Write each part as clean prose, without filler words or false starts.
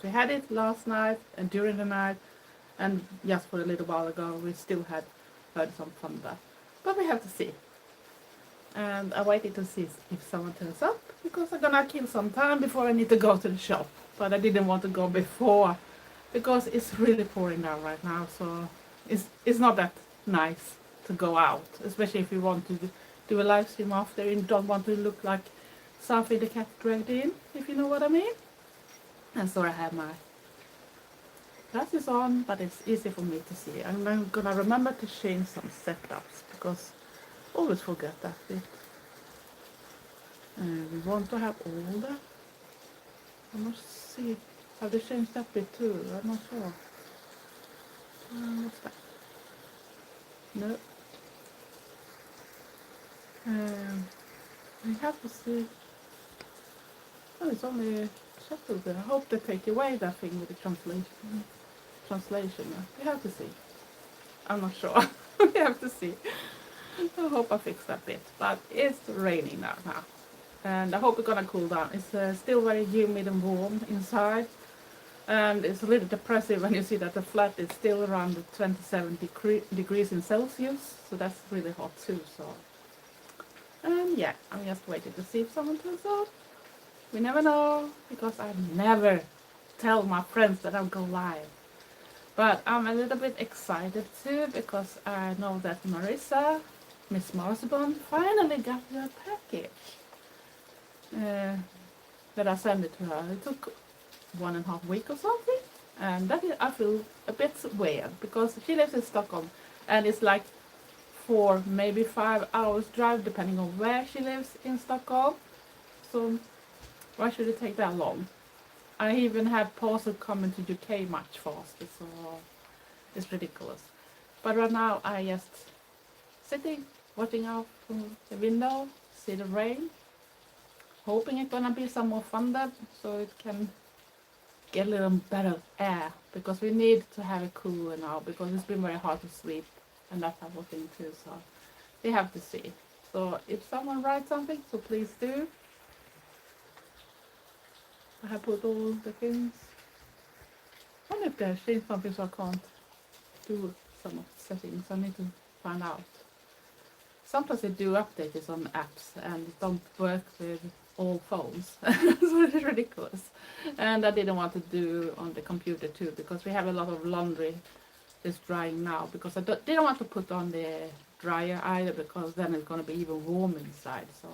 We had it last night and during the night, and just for a little while ago we still had heard some thunder. But we have to see. And I waited to see if someone turns up because I'm gonna kill some time before I need to go to the shop. But I didn't want to go before because it's really pouring down right now, so it's not that nice to go out, especially if you want to do a live stream after and don't want to look like Sophie the cat dragged in, if you know what I mean. And so I have my glasses on, but it's easy for me to see. And I'm gonna remember to change some setups because I always forget that bit. And we want to have all that. I must see. Have they changed that bit too? I'm not sure. What's that? No. We have to see. Oh, it's only shuttle there. I hope they take away that thing with the translation. We have to see. I'm not sure. We have to see. I hope I fix that bit. But it's raining now. And I hope it's gonna cool down. It's still very humid and warm inside. And it's a little depressive when you see that the flat is still around 27 degrees in Celsius. So that's really hot too. So, and yeah, I'm just waiting to see if someone turns up. We never know, because I never tell my friends that I'll go live. But I'm a little bit excited too, because I know that Marissa, Miss Marsbon, finally got her package. That I sent it to her. It took 1.5 weeks or something. And that is, I feel a bit weird, because she lives in Stockholm. And it's like 4, maybe 5 hours drive, depending on where she lives in Stockholm. So why should it take that long? I even had parcel coming to UK much faster, so it's ridiculous. But right now I just sitting, watching out from the window, see the rain, hoping it's gonna be some more thunder so it can get a little better air, because we need to have it cooler now, because it's been very hard to sleep and that type of thing too, so we have to see. So if someone writes something, so please do. I have put all the things. I wonder if they have changed something so I can't do some of the settings. I need to find out. Sometimes they do updates on apps and it don't work with all phones. So it's ridiculous. And I didn't want to do on the computer too, because we have a lot of laundry that's drying now, because I didn't want to put on the dryer either, because then it's going to be even warm inside. So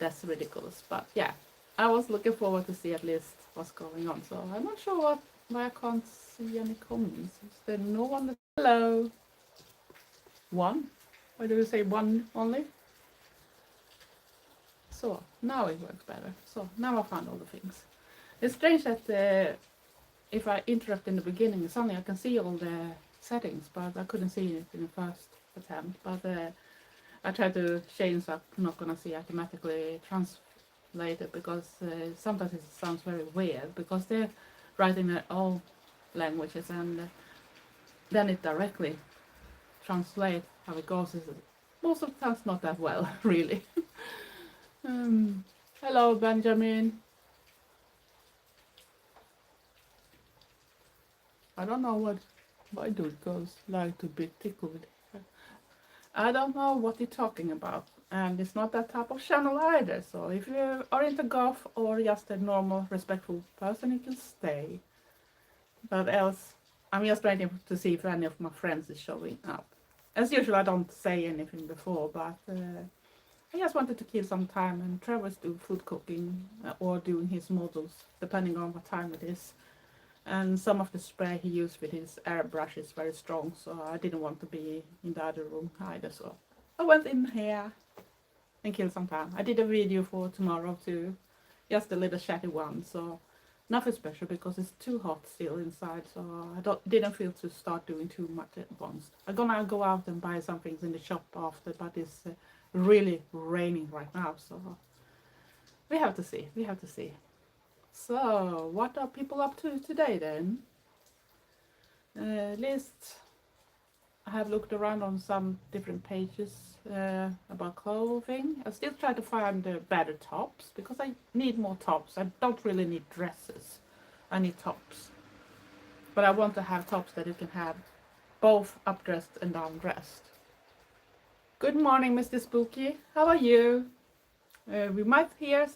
that's ridiculous. But yeah, I was looking forward to see at least what's going on. So I'm not sure why I can't see any comments. Is there no one? Hello. One? Why do you say one only? So now it works better. So now I found all the things. It's strange that if I interrupt in the beginning, suddenly I can see all the settings, but I couldn't see it in the first attempt. But I tried to change so I'm not gonna see automatically translated, because sometimes it sounds very weird, because they're writing in all languages, and then it directly translates how it goes. Most of the times not that well, really. Hello, Benjamin. I don't know why do it goes like to be tickled. I don't know what you're talking about, and it's not that type of channel either. So if you are into golf or just a normal, respectful person, you can stay. But else, I'm just waiting to see if any of my friends is showing up. As usual, I don't say anything before, but I just wanted to kill some time, and Trevor's doing food cooking or doing his models, depending on what time it is. And some of the spray he used with his airbrush is very strong, so I didn't want to be in the other room either. So I went in here and killed some time. I did a video for tomorrow too, just a little chatty one. So nothing special, because it's too hot still inside. So I didn't feel to start doing too much at once. I'm gonna go out and buy some things in the shop after, but it's really raining right now. So we have to see. We have to see. So, what are people up to today then? At least I have looked around on some different pages about clothing. I still try to find better tops, because I need more tops. I don't really need dresses. I need tops. But I want to have tops that you can have both up-dressed and down-dressed. Good morning, Mr. Spooky. How are you? We might hear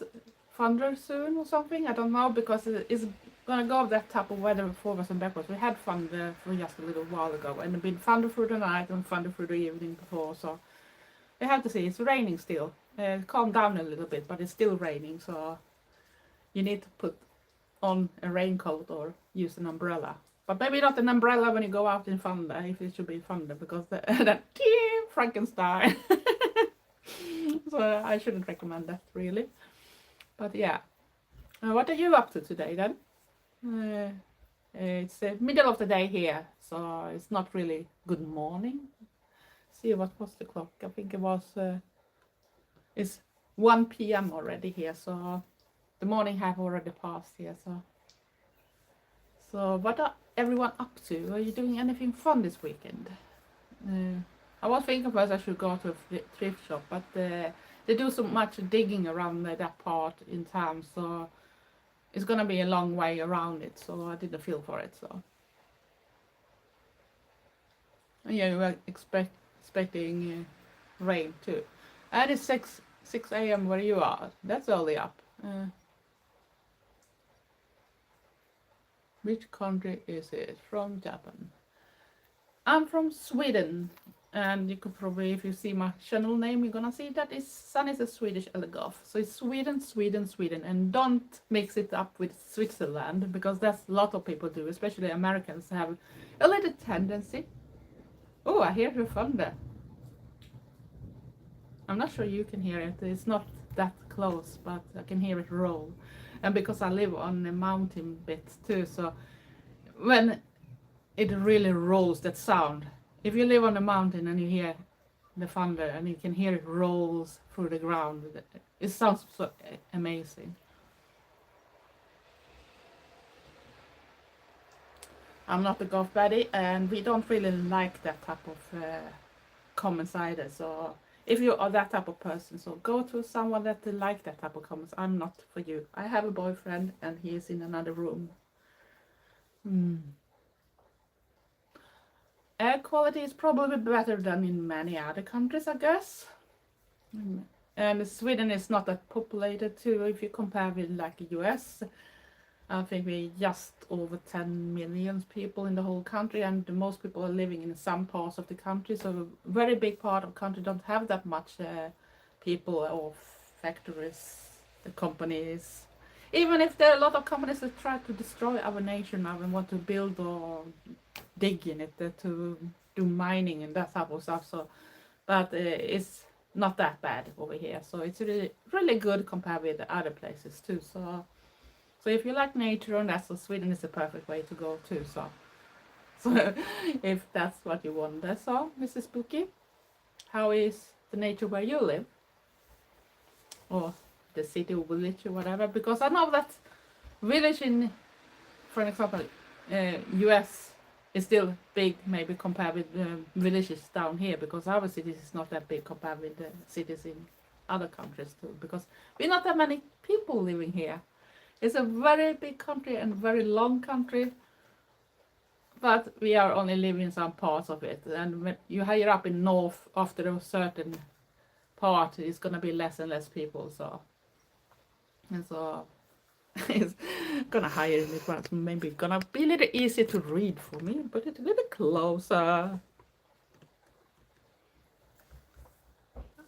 thunder soon or something. I don't know, because it's gonna go that type of weather forwards and backwards. We had thunder for just a little while ago, and it's been thunder through the night and thunder through the evening before. So we have to see. It's raining still. Calm down a little bit, but it's still raining. So you need to put on a raincoat or use an umbrella. But maybe not an umbrella when you go out in thunder, if it should be thunder, because that Frankenstein. So I shouldn't recommend that, really. But yeah. What are you up to today then? It's the middle of the day here, so it's not really good morning. See, what was the clock? I think it was, it's 1 p.m. already here, so the morning have already passed here. So what are everyone up to? Are you doing anything fun this weekend? I was thinking first I should go to a thrift shop, but they do so much digging around that part in town, so it's gonna be a long way around it, so I didn't feel for it. So yeah, we were expecting rain too, and it's 6 a.m. where you are. That's early up. Which country is it? From Japan. I'm from Sweden. And you could probably, if you see my channel name, you're gonna see that is Sanniz a Swedish Eldergoth. So it's Sweden, Sweden, Sweden, and don't mix it up with Switzerland, because that's a lot of people do, especially Americans have a little tendency. Oh, I hear the thunder. I'm not sure you can hear it. It's not that close, but I can hear it roll. And because I live on a mountain bit too, so when it really rolls, that sound. If you live on a mountain and you hear the thunder and you can hear it rolls through the ground, it sounds so amazing. I'm not a goth baddie, and we don't really like that type of comments either. So if you are that type of person, so go to someone that like that type of comments. I'm not for you. I have a boyfriend and he is in another room. Air quality is probably better than in many other countries, I guess. And Sweden is not that populated too, if you compare with like the US. I think we're just over 10 million people in the whole country, and most people are living in some parts of the country, so a very big part of the country don't have that much people or factories, the companies. Even if there are a lot of companies that try to destroy our nation now and want to build or dig in it to do mining and that type of stuff. So, but it's not that bad over here. So it's really, really good compared with the other places too. So if you like nature and that, so Sweden is the perfect way to go too. So if that's what you want, that's all, Mrs. Spooky. How is the nature where you live? Or the city or village or whatever? Because I know that village in, for example, US is still big, maybe compared with villages down here, because our cities is not that big compared with the cities in other countries too, because we're not that many people living here. It's a very big country and very long country, but we are only living in some parts of it, and when you higher up in north, after a certain part, it's gonna be less and less people. So it's gonna hire in it, but maybe gonna be a little easier to read for me, but it's a little closer.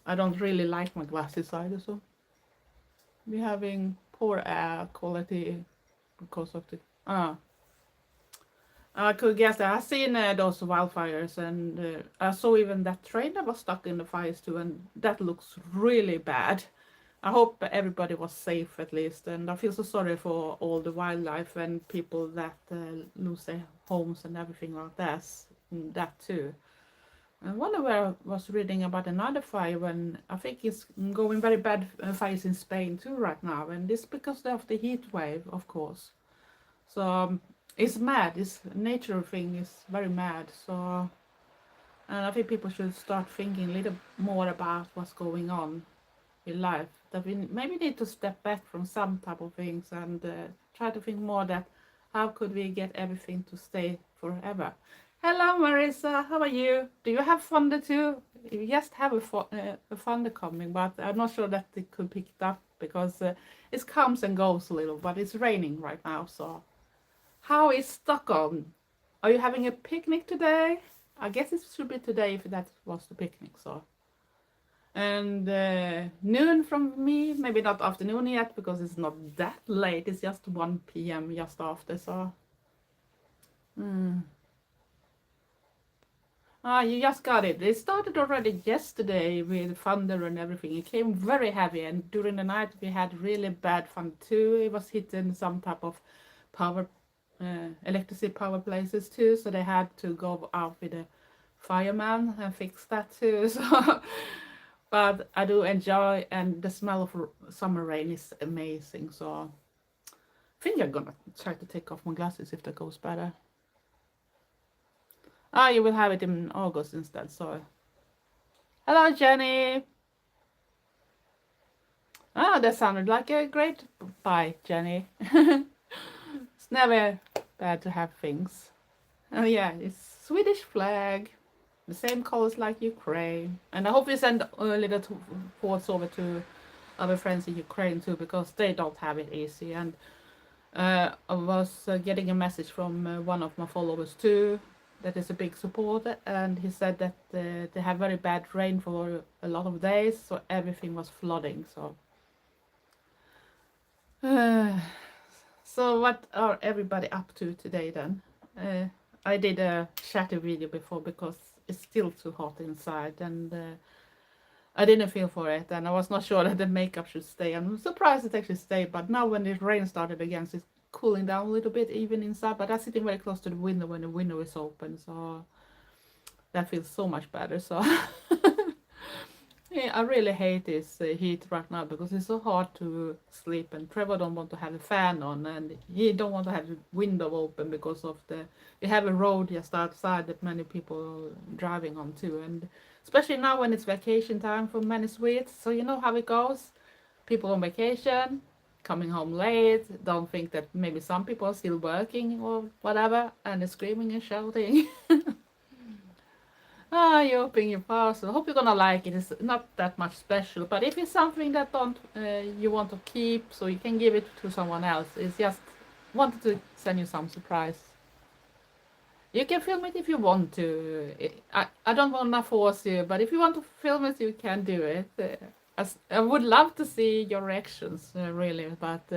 I don't really like my glasses either, so we're having poor air quality because of the I could guess that. I've seen those wildfires, and I saw even that train that was stuck in the fires too, and that looks really bad. I hope everybody was safe at least, and I feel so sorry for all the wildlife and people that lose their homes and everything like that too. I wonder where I was reading about another fire, when I think it's going very bad fires in Spain too right now, and it's because of the heat wave, of course. So it's mad. This nature thing is very mad. So, and I think people should start thinking a little more about what's going on in life. That we maybe need to step back from some type of things and try to think more that how could we get everything to stay forever? Hello, Marissa. How are you? Do you have thunder too? You just have a thunder coming, but I'm not sure that it could pick it up because it comes and goes a little. But it's raining right now. So, how is Stockholm? Are you having a picnic today? I guess it should be today if that was the picnic. So, and noon from me, maybe not afternoon yet because it's not that late. It's just 1 p.m. just after. So. Ah, you just got it. It started already yesterday with thunder and everything. It came very heavy, and during the night we had really bad thunder too. It was hitting some type of power, electricity power places too. So they had to go out with a fireman and fix that too. So, but I do enjoy, and the smell of summer rain is amazing. So, I think I'm gonna try to take off my glasses if that goes better. Ah, you will have it in August instead, so. Hello, Jenny. Ah, that sounded like a great bye, Jenny. It's never bad to have things. Oh yeah, it's Swedish flag. The same colors like Ukraine. And I hope you send little thoughts over to other friends in Ukraine too, because they don't have it easy. And I was getting a message from one of my followers too, that is a big supporter, and he said that they have very bad rain for a lot of days, so everything was flooding. So, so what are everybody up to today then? I did a chatty video before because it's still too hot inside, and I didn't feel for it, and I was not sure that the makeup should stay. I'm surprised it actually stayed, but now when the rain started again, so it's cooling down a little bit even inside, but I'm sitting very close to the window when the window is open, so that feels so much better. So yeah, I really hate this heat right now because it's so hard to sleep, and Trevor don't want to have a fan on, and he don't want to have the window open because of we have a road just outside that many people are driving on too, and especially now when it's vacation time for many Swedes, so you know how it goes. People on vacation, coming home late, don't think that maybe some people are still working or whatever, and they're screaming and shouting. Ah, you open your parcel. Hope you're gonna like it. It's not that much special, but if it's something that don't you want to keep, so you can give it to someone else. It's just wanted to send you some surprise. You can film it if you want to. I don't want to force you, but if you want to film it, you can do it. I would love to see your reactions, really, but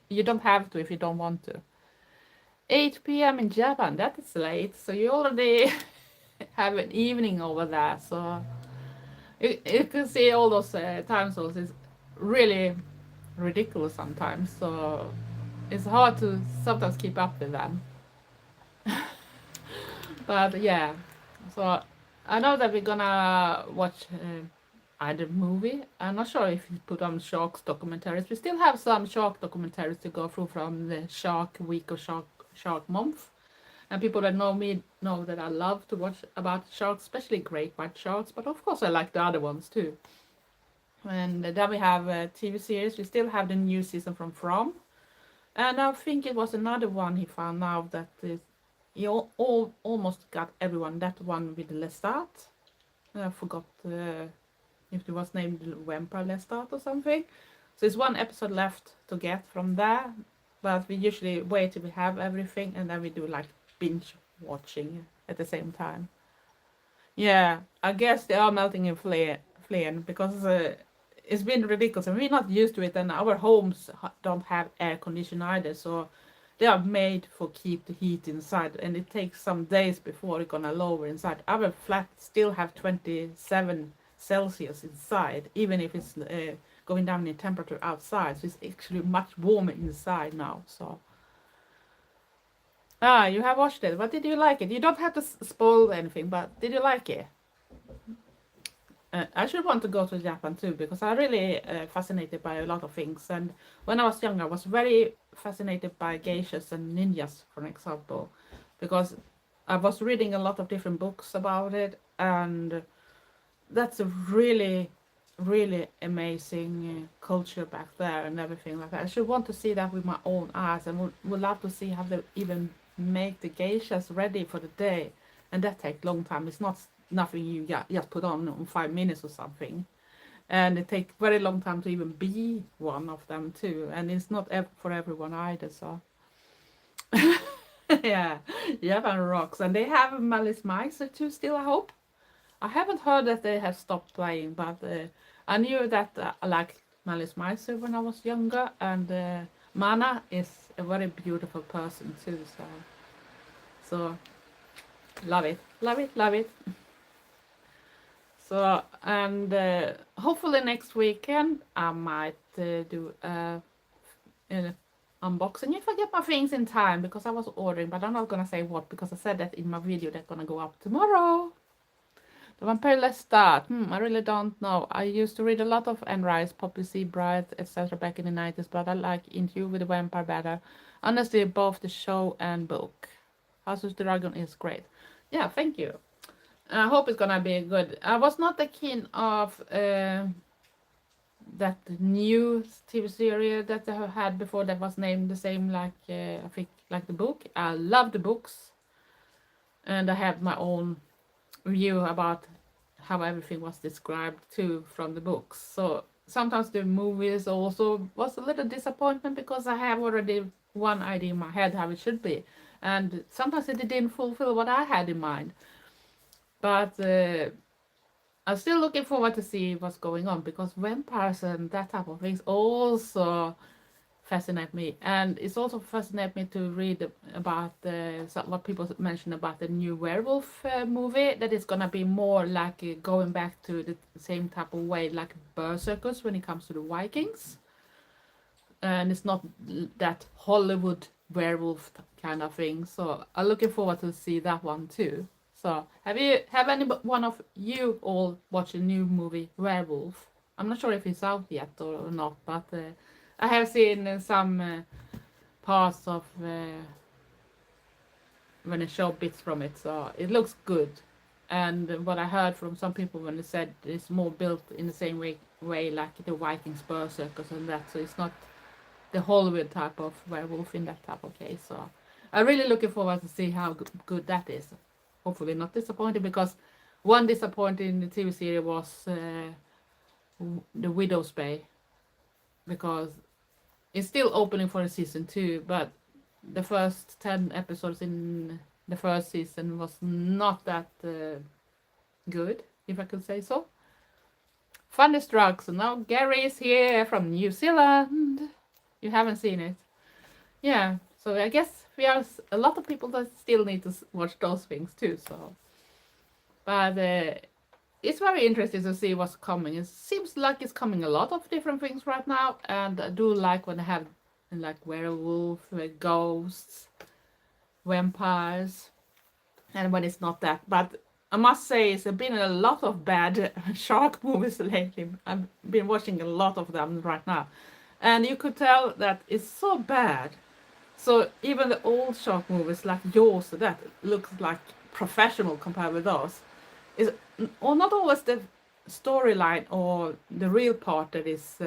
you don't have to if you don't want to. 8 p.m. in Japan, that is late, so you already have an evening over there, so you can see all those time zones. It's really ridiculous sometimes, so it's hard to sometimes keep up with them. But yeah, so I know that we're gonna watch either movie. I'm not sure if you put on sharks documentaries. We still have some shark documentaries to go through from the Shark Week or Shark Month. And people that know me know that I love to watch about sharks, especially great white sharks. But of course, I like the other ones too. And then we have a TV series. We still have the new season from. And I think it was another one he found out that he almost got everyone. That one with Lestat. I forgot if it was named Vampire Lestat or something. So it's one episode left to get from there. But we usually wait till we have everything, and then we do like binge watching at the same time. Yeah, I guess they are melting in flame because it's been ridiculous, and we're not used to it, and our homes don't have air conditioning either, so they are made for keep the heat inside, and it takes some days before it's gonna lower inside. Our flat still have 27 Celsius inside, even if it's going down in temperature outside, so it's actually much warmer inside now. So you have watched it, but did you like it? You don't have to spoil anything, but did you like it? I should want to go to Japan too, because I'm really fascinated by a lot of things. And when I was younger, I was very fascinated by geishas and ninjas, for example, because I was reading a lot of different books about it, and that's a really really amazing culture back there and everything like that. I should want to see that with my own eyes, and would love to see how they even make the geishas ready for the day. And that takes long time. It's not nothing you just put on in 5 minutes or something. And it takes very long time to even be one of them too. And it's not for everyone either. So yeah, Japan rocks. And they have Malice Miser too still, I hope. I haven't heard that they have stopped playing, but I knew that I liked Malice Miser when I was younger, and Mana is a very beautiful person too. So love it, love it, love it. So and hopefully next weekend I might do an unboxing if I get my things in time, because I was ordering, but I'm not gonna say what because I said that in my video that's gonna go up tomorrow. The Vampire Lestat. I really don't know. I used to read a lot of Anne Rice, Poppy Seabright, etc. back in the 90s, but I like Interview with the Vampire better. Honestly, both the show and book. House of the Dragon is great. Yeah, thank you. I hope it's gonna be good. I was not a keen of that new TV series that I had before that was named the same like I think like the book. I love the books, and I have my own view about how everything was described too from the books. So sometimes the movies also was a little disappointment because I have already one idea in my head how it should be, and sometimes it didn't fulfill what I had in mind. But I'm still looking forward to see what's going on, because vampires and that type of things also fascinate me, and it's also fascinate me to read about what people mention about the new werewolf movie, that it's gonna be more like going back to the same type of way like Berserkers when it comes to the Vikings, and it's not that Hollywood werewolf kind of thing. So I'm looking forward to see that one too. So have any one of you all watched a new movie Werewolf? I'm not sure if it's out yet or not, but I have seen some parts of when they show bits from it, so it looks good. And what I heard from some people when they said it's more built in the same way like the Vikings, Berserkers and that, so it's not the Hollywood type of werewolf in that type of case. So I'm really looking forward to see how good that is. Hopefully not disappointed, because one disappointing TV series was the Widow's Bay, because it's still opening for a season 2, but the first 10 episodes in the first season was not that good, if I could say so. Thunderstruck. So now Gary is here from New Zealand. You haven't seen it? Yeah. So I guess we are a lot of people that still need to watch those things too. So, but it's very interesting to see what's coming. It seems like it's coming a lot of different things right now, and I do like when they have like werewolf, ghosts, vampires, and when it's not that. But I must say, it's been a lot of bad shark movies lately. I've been watching a lot of them right now, and you could tell that it's so bad. So even the old shark movies like Jaws, that looks like professional compared with those. Is or not always the storyline or the real part that is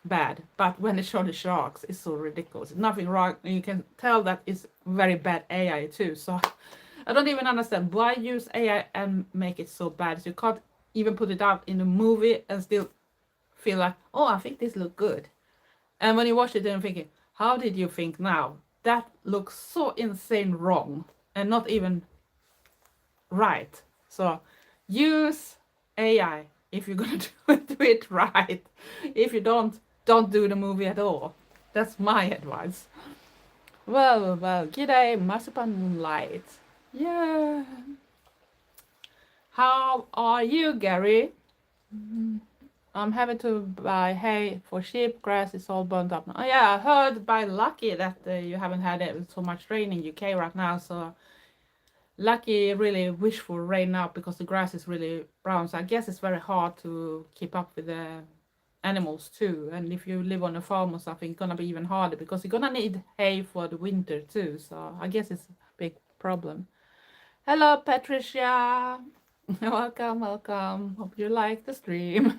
bad, but when they show the sharks, it's so ridiculous. Nothing wrong. You can tell that it's very bad AI too. So I don't even understand why use AI and make it so bad. So you can't even put it out in a movie and still feel like, oh, I think this looks good. And when you watch it, then you're thinking, how did you think now? That looks so insane wrong and not even right. So use AI if you're gonna do it right. If you don't do the movie at all. That's my advice. Well, g'day, Marzipan Moonlight. Yeah. How are you, Gary? I'm having to buy hay for sheep. Grass is all burnt up now. Oh, yeah, I heard by Lucky that you haven't had so much rain in UK right now. So Lucky really wish for rain now because the grass is really brown. So I guess it's very hard to keep up with the animals too. And if you live on a farm or something, it's gonna be even harder because you're gonna need hay for the winter too. So I guess it's a big problem. Hello, Patricia. Welcome. Hope you like the stream.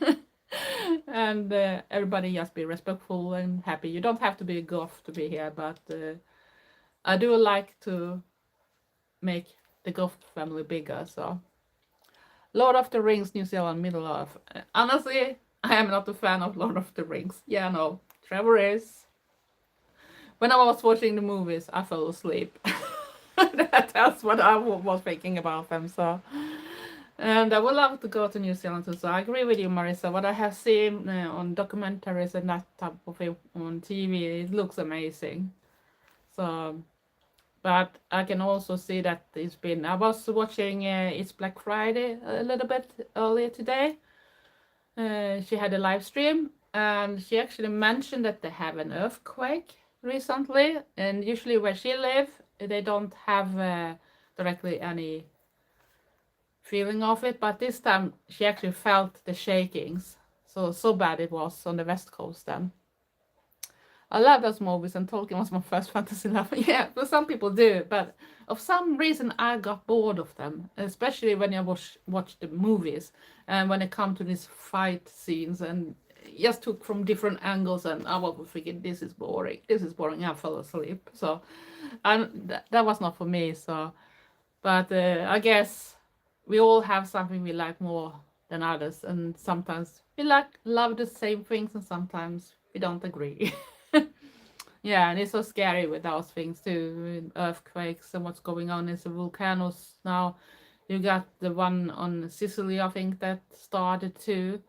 And everybody just be respectful and happy. You don't have to be a goth to be here, but I do like to make the goth family bigger. So Lord of the Rings, New Zealand, Middle Earth. Honestly, I am not a fan of Lord of the Rings. Yeah, no, Trevor is. When I was watching the movies, I fell asleep. That's what I was thinking about them. So, and I would love to go to New Zealand too. So I agree with you, Marissa. What I have seen on documentaries and that type of thing on TV, it looks amazing. So, but I can also see that it's been. I was watching It's Black Friday a little bit earlier today. She had a live stream, and she actually mentioned that they have an earthquake recently, and usually where she lives, they don't have directly any feeling of it, but this time she actually felt the shakings. So bad it was on the west coast then. I love those movies, and Tolkien was my first fantasy lover. Yeah, but some people do, but of some reason I got bored of them, especially when I watch the movies and when it come to these fight scenes and just took from different angles, and I was thinking this is boring. This is boring. I fell asleep. So, and that was not for me. So, but I guess we all have something we like more than others, and sometimes we love the same things, and sometimes we don't agree. Yeah, and it's so scary with those things too, with earthquakes and what's going on in the volcanoes now. You got the one on Sicily, I think, that started too,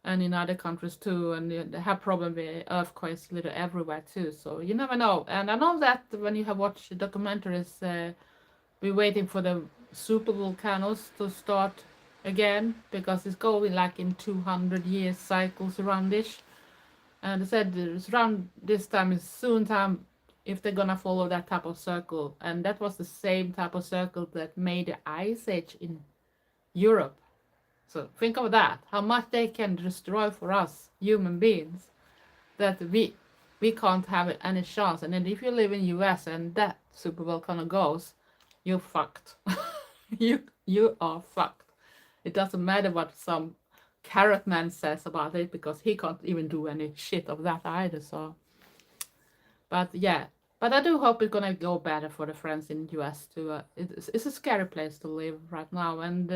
and in other countries too, and they have problem with earthquakes little everywhere too. So you never know. And I know that when you have watched the documentaries, we're waiting for the super volcanoes to start again because it's going like in 200 years cycles around this. And they said it's around this time is soon time if they're gonna follow that type of circle. And that was the same type of circle that made the ice age in Europe. So think of that, how much they can destroy for us human beings, that we can't have any chance. And then if you live in US and that super volcano goes, you're fucked. you are fucked. It doesn't matter what some carrot man says about it because he can't even do any shit of that either. So, but yeah, but I do hope it's gonna go better for the friends in US too. It's a scary place to live right now, and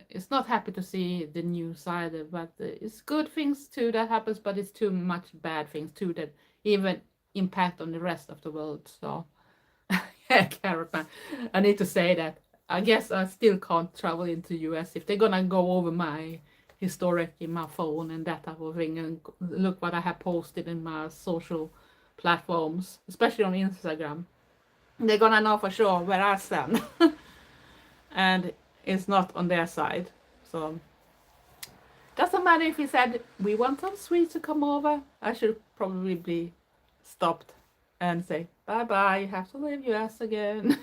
it's not happy to see the news either. But it's good things too that happens, but it's too much bad things too that even impact on the rest of the world. So, yeah, carrot man, I need to say that. I guess I still can't travel into US if they're gonna go over my historic in my phone and that type of thing, and look what I have posted in my social platforms, especially on Instagram. They're gonna know for sure where I stand, and it's not on their side. So doesn't matter if he said we want some Swedes to come over. I should probably be stopped and say bye bye. You have to leave US again.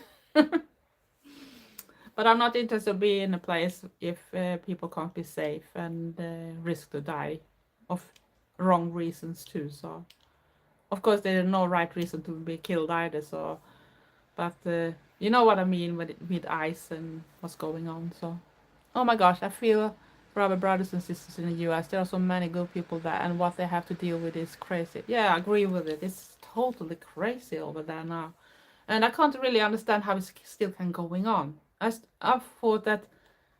But I'm not interested in being in a place if people can't be safe and risk to die of wrong reasons too. So, of course, there's no right reason to be killed either. So, but you know what I mean with ice and what's going on. So, oh my gosh, I feel for our brothers and sisters in the U.S. There are so many good people there, and what they have to deal with is crazy. Yeah, I agree with it. It's totally crazy over there now, and I can't really understand how it still can going on. I thought that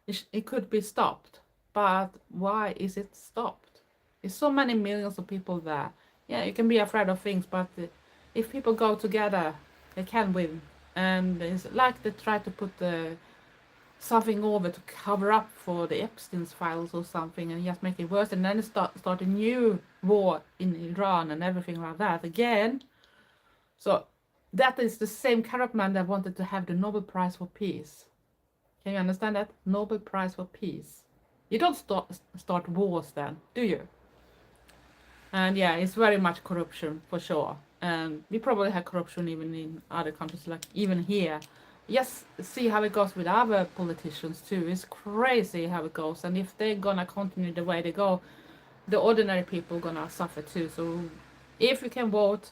it could be stopped, but why is it stopped? There's so many millions of people there. Yeah, you can be afraid of things, but if people go together, they can win. And it's like they try to put something over to cover up for the Epstein's files or something, and just make it worse. And then start a new war in Iran and everything like that again. So that is the same carrot man that wanted to have the Nobel Prize for Peace. Can you understand that? Nobel Prize for Peace. You don't start wars then, do you? And yeah, it's very much corruption for sure. And we probably have corruption even in other countries, like even here. Just see how it goes with other politicians too. It's crazy how it goes. And if they're gonna continue the way they go, the ordinary people gonna suffer too. So if you can vote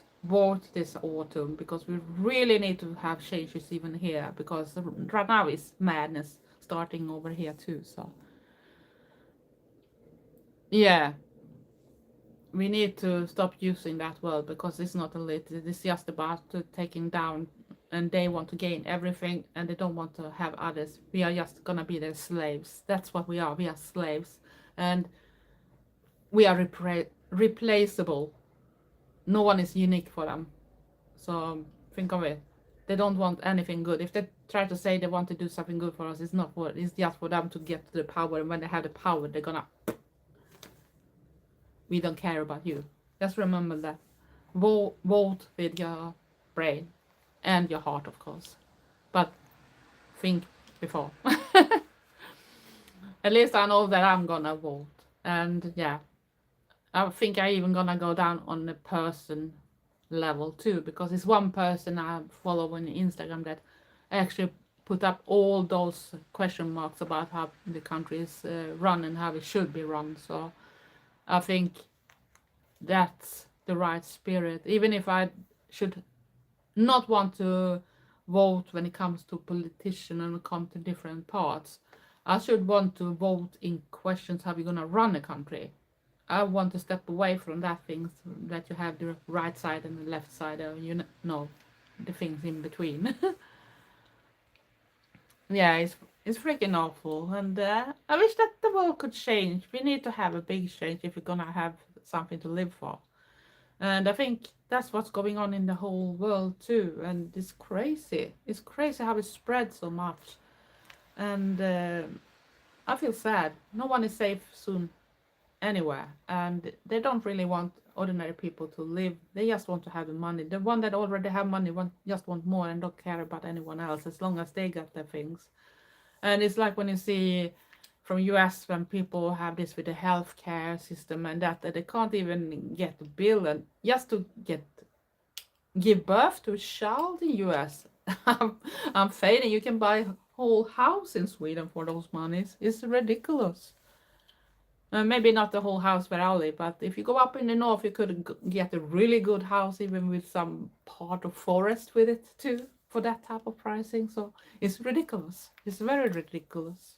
this autumn, because we really need to have changes even here, because right now it's madness starting over here too. So yeah, we need to stop using that word because it's not a lit. It's just about taking down, and they want to gain everything and they don't want to have others. We are just gonna be their slaves. That's what we are. We are slaves, and we are replaceable. No one is unique for them. So think of it. They don't want anything good. If they try to say they want to do something good for us, it's not for. It's just for them to get to the power. And when they have the power, they're gonna. We don't care about you. Just remember that. Vote with your brain and your heart, of course. But think before. At least I know that I'm gonna vote. And yeah, I think I even gonna go down on the person level too, because it's one person I follow on Instagram that actually put up all those question marks about how the country is run and how it should be run. So I think that's the right spirit, even if I should not want to vote when it comes to politician and when it comes to different parts. I should want to vote in questions how we're gonna run a country. I want to step away from that things that you have the right side and the left side, or you know, the things in between. Yeah, it's freaking awful, and I wish that the world could change. We need to have a big change if we're gonna have something to live for. And I think that's what's going on in the whole world too. And it's crazy. It's crazy how it spread so much. And I feel sad. No one is safe soon anywhere. And they don't really want ordinary people to live. They just want to have the money. The one that already have money just want more and don't care about anyone else as long as they got their things. And it's like when you see from US when people have this with the healthcare system and that they can't even get a bill and just to give birth to a child in US. I'm fading. You can buy a whole house in Sweden for those monies. It's ridiculous. Maybe not the whole house where I live, but if you go up in the north, you could get a really good house even with some part of forest with it too for that type of pricing. So it's ridiculous. It's very ridiculous.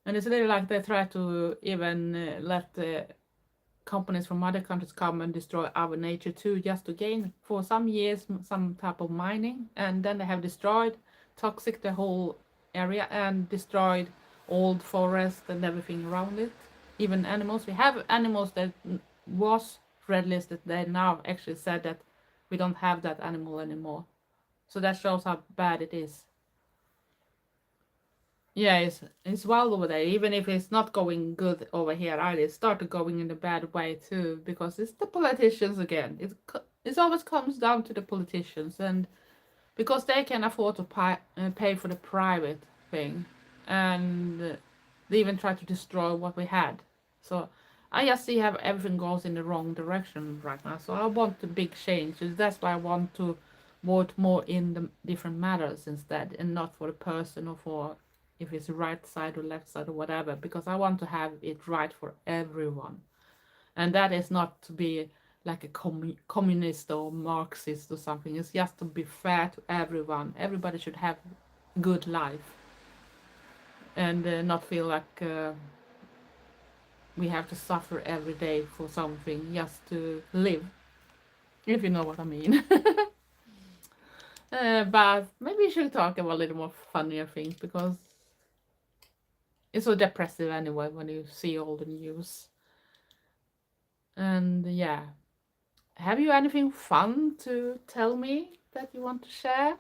And it's really like they try to even let the companies from other countries come and destroy our nature too, just to gain for some years some type of mining. And then they have destroyed toxic the whole area and destroyed old forest and everything around it. Even animals. We have animals that was red listed. They now actually said that we don't have that animal anymore. So that shows how bad it is. Yeah, it's wild over there. Even if it's not going good over here, it started going in a bad way too, because it's the politicians again. It always comes down to the politicians, and because they can afford to pay for the private thing, and they even try to destroy what we had. So I just see how everything goes in the wrong direction right now. So I want the big change. That's why I want to vote more in the different matters instead, and not for the person or for if it's right side or left side or whatever, because I want to have it right for everyone. And that is not to be like a communist or Marxist or something. It's just to be fair to everyone. Everybody should have a good life and not feel like we have to suffer every day for something just to live, if you know what I mean. But maybe we should talk about a little more funnier things, because it's so depressive anyway when you see all the news. And yeah, have you anything fun to tell me that you want to share?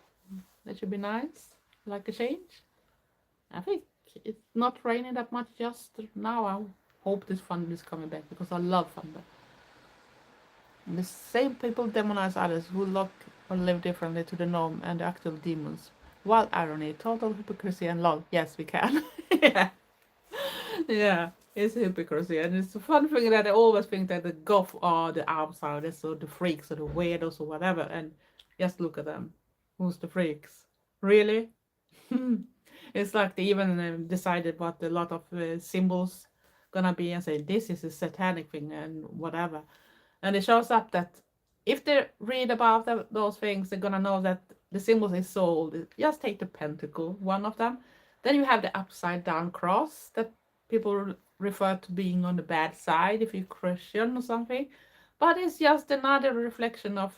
That should be nice, like a change. I think it's not raining that much just now. I hope this thunder is coming back because I love thunder. And the same people demonize others who look or live differently to the norm and the actual demons. Wild irony, total hypocrisy, and lol. Yes, we can. Yeah. Yeah, it's hypocrisy, and it's a fun thing that I always think that the goth are the outsiders or the freaks or the weirdos or whatever, and just look at them. Who's the freaks? Really? It's like they even decided what a lot of symbols gonna be and say this is a satanic thing and whatever, and it shows up that if they read about those things, they're gonna know that the symbols is so old. Just take the pentacle, one of them. Then you have the upside down cross that people refer to being on the bad side if you're Christian or something, but it's just another reflection of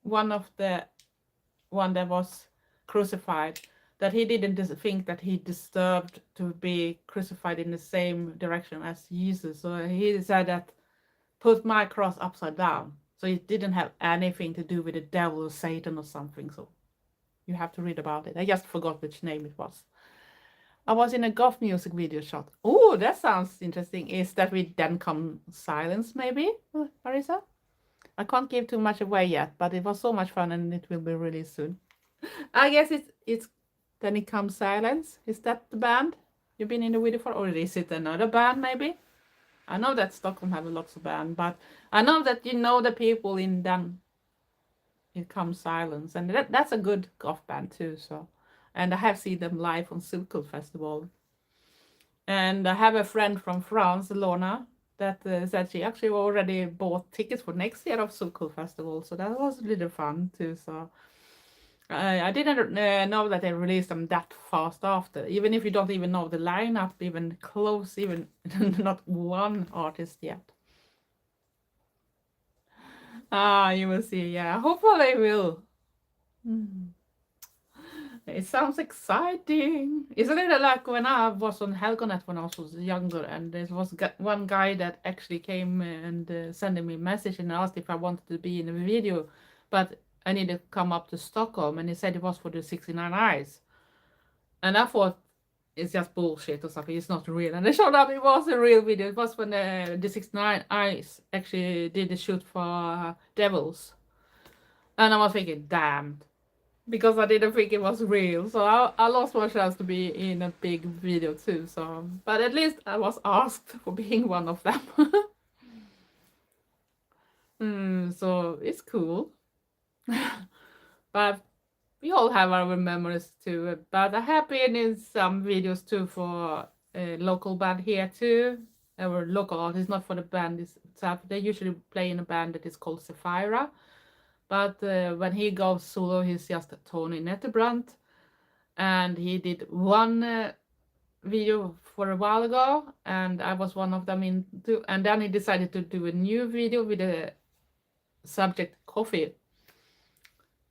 one of the one that was crucified, that he didn't think that he deserved to be crucified in the same direction as Jesus. So he said that put my cross upside down. So it didn't have anything to do with the devil or Satan or something. So you have to read about it. I just forgot which name it was. I was in a goth music video shot. Oh, that sounds interesting. Is that with Then Come Silence, maybe, Marisa? I can't give too much away yet, but it was so much fun and it will be released soon. I guess it's Then It Comes Silence. Is that the band you've been in the video for? Or is it another band, maybe? I know that Stockholm have lots of bands, but I know that you know the people in Then It Comes Silence. And that's a good goth band too, so... And I have seen them live on Circle Festival. And I have a friend from France, Lorna, that said she actually already bought tickets for next year of Circle Festival. So that was really fun too. So I didn't know that they released them that fast after. Even if you don't even know the lineup, even close, even not one artist yet. You will see. Yeah, hopefully they will. It sounds exciting. Isn't it like when I was on Helgonet when I was younger, and there was one guy that actually came and sent me a message and asked if I wanted to be in a video, but I needed to come up to Stockholm, and he said it was for the 69 Eyes. And I thought it's just bullshit or something, it's not real. And they showed up it was a real video. It was when the 69 Eyes actually did the shoot for Devils. And I was thinking, damn. Because I didn't think it was real, so I lost my chance to be in a big video too. So, but at least I was asked for being one of them. So it's cool. But we all have our memories too. But I have been in some videos too for a local band here too. Our local artists, not for the band itself. They usually play in a band that is called Sapphira. But when he goes solo, he's just Tony Netterbrandt. And he did one video for a while ago, and I was one of them into. And then he decided to do a new video with the subject coffee.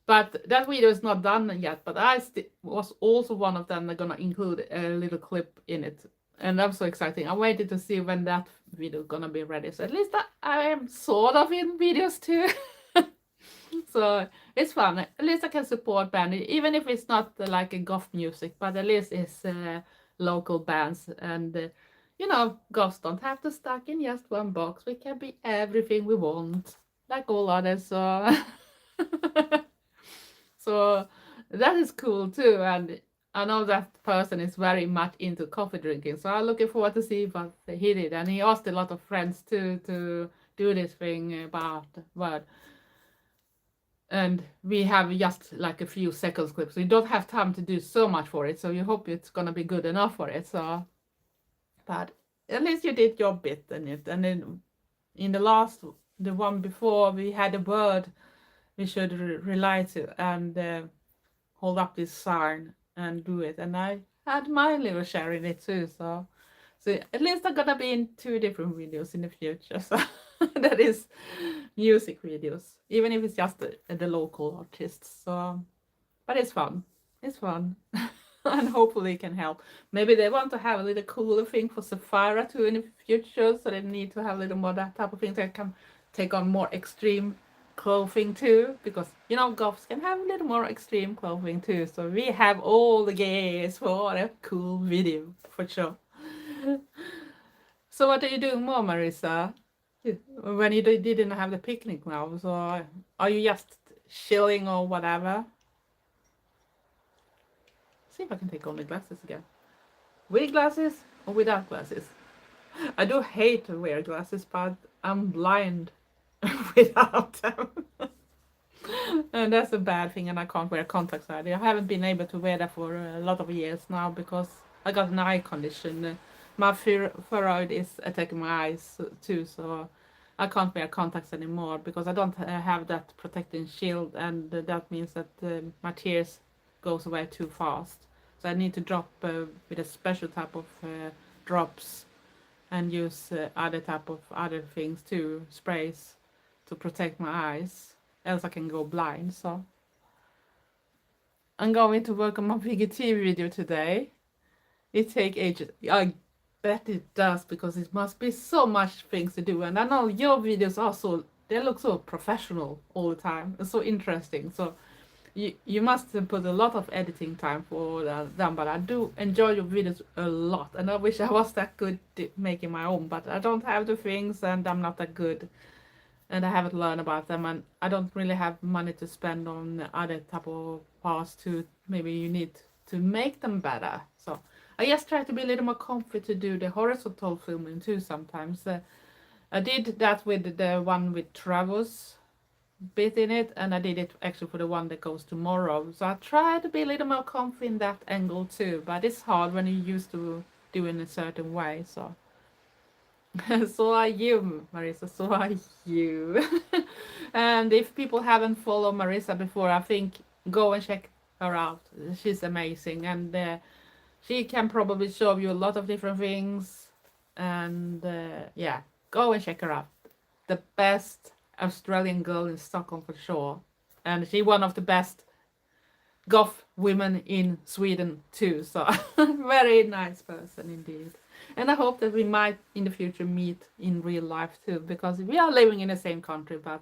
But that video is not done yet, but I was also one of them. They're gonna include a little clip in it. And I'm so excited. I waited to see when that video is gonna be ready. So at least I am sort of in videos too. So it's fun. At least I can support band, even if it's not like a goth music, but at least it's local bands. And you know, goths don't have to stuck in just one box. We can be everything we want, like all others. So so that is cool too. And I know that person is very much into coffee drinking, so I'm looking forward to see what he did. And he asked a lot of friends too to do this thing about what. And we have just like a few seconds clips, so you don't have time to do so much for it, so you hope it's gonna be good enough for it. So but at least you did your bit in it. And then in the one before, we had a word we should rely to and hold up this sign and do it, and I had my little share in it too. So at least I'm gonna be in 2 different videos in the future. So that is music videos, even if it's just the local artists. So, but it's fun. It's fun. And hopefully it can help. Maybe they want to have a little cooler thing for Sapphira too in the future, so they need to have a little more that type of thing. They can take on more extreme clothing too, because you know, goths can have a little more extreme clothing too. So we have all the gears for a cool video for sure. So what are you doing more, Marisa? When you didn't have the picnic now, so are you just chilling or whatever? See if I can take on the glasses again. With glasses or without glasses? I do hate to wear glasses, but I'm blind without them. And that's a bad thing, and I can't wear contacts either. I haven't been able to wear that for a lot of years now because I got an eye condition. My thyroid is attacking my eyes too, so I can't wear contacts anymore because I don't have that protecting shield, and that means that my tears goes away too fast. So I need to drop with a special type of drops and use other type of other things too, sprays to protect my eyes, else I can go blind. So I'm going to work on my VGT video today. It take ages. I bet it does, because it must be so much things to do. And I know your videos are so, they look so professional all the time. It's so interesting. So you must put a lot of editing time for them, but I do enjoy your videos a lot, and I wish I was that good making my own, but I don't have the things, and I'm not that good, and I haven't learned about them, and I don't really have money to spend on other type of parts to maybe you need to make them better. So I just try to be a little more comfy to do the horizontal filming too sometimes. I did that with the one with Travers bit in it, and I did it actually for the one that goes tomorrow. So I try to be a little more comfy in that angle too, but it's hard when you're used to doing a certain way. So so are you, Marissa, so are you. And if people haven't followed Marissa before, I think go and check her out. She's amazing, and she can probably show you a lot of different things, and yeah, go and check her out. The best Australian girl in Stockholm for sure, and she one of the best goth women in Sweden too, so very nice person indeed. And I hope that we might in the future meet in real life too, because we are living in the same country, but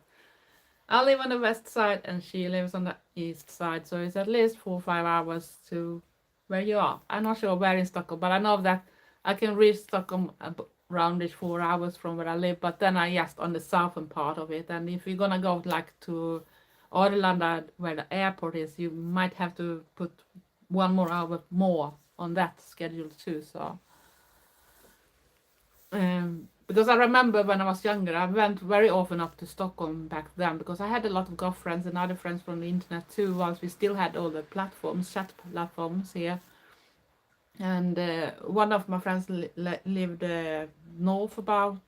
I live on the west side and she lives on the east side, so it's at least 4 or 5 hours to where you are. I'm not sure where in Stockholm, but I know that I can reach Stockholm roundish 4 hours from where I live, but then I just on the southern part of it. And if you're gonna go like to Arlanda where the airport is, you might have to put 1 more hour more on that schedule too. So because I remember when I was younger, I went very often up to Stockholm back then, because I had a lot of goth friends and other friends from the internet too, whilst we still had all the platforms, chat platforms here. And one of my friends lived north about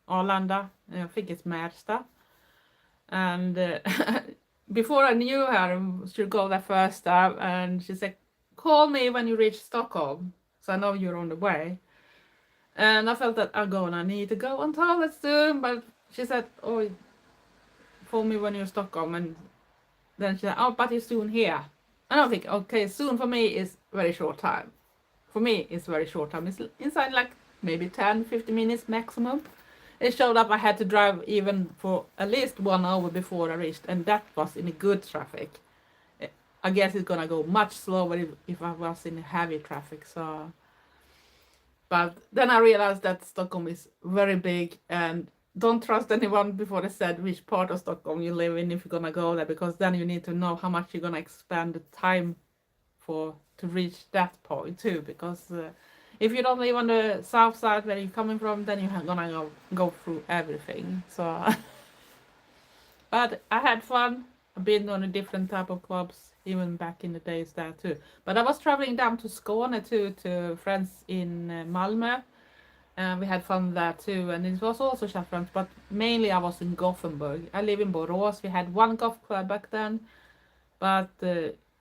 Arlanda, I think it's Märsta. And before I knew her, she'd go there first time, and she said, call me when you reach Stockholm, so I know you're on the way. And I felt that I'm gonna need to go on toilet soon, but she said, oh, phone me when you're in Stockholm. And then she said, oh, but you're soon here. And I think, okay, soon for me is very short time. For me, it's very short time. It's inside like maybe 10-15 minutes maximum. It showed up I had to drive even for at least 1 hour before I reached, and that was in a good traffic. I guess it's gonna go much slower if I was in heavy traffic. So, but then I realized that Stockholm is very big, and don't trust anyone before they said which part of Stockholm you live in if you're gonna go there, because then you need to know how much you're gonna expand the time for to reach that point too, because if you don't live on the south side where you're coming from, then you're gonna go through everything. So but I had fun. I've been on a different type of clubs even back in the days there too. But I was traveling down to Skåne too, to friends in Malmö. And we had fun there too, and it was also chat friends, but mainly I was in Gothenburg. I live in Borås. We had one golf club back then, but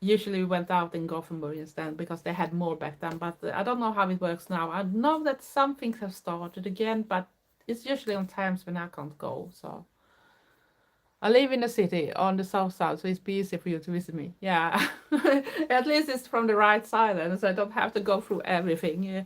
usually we went out in Gothenburg instead, because they had more back then. But I don't know how it works now. I know that some things have started again, but it's usually on times when I can't go. So I live in the city on the south side, so it's easy for you to visit me. Yeah, at least it's from the right side, and so I don't have to go through everything. Yeah.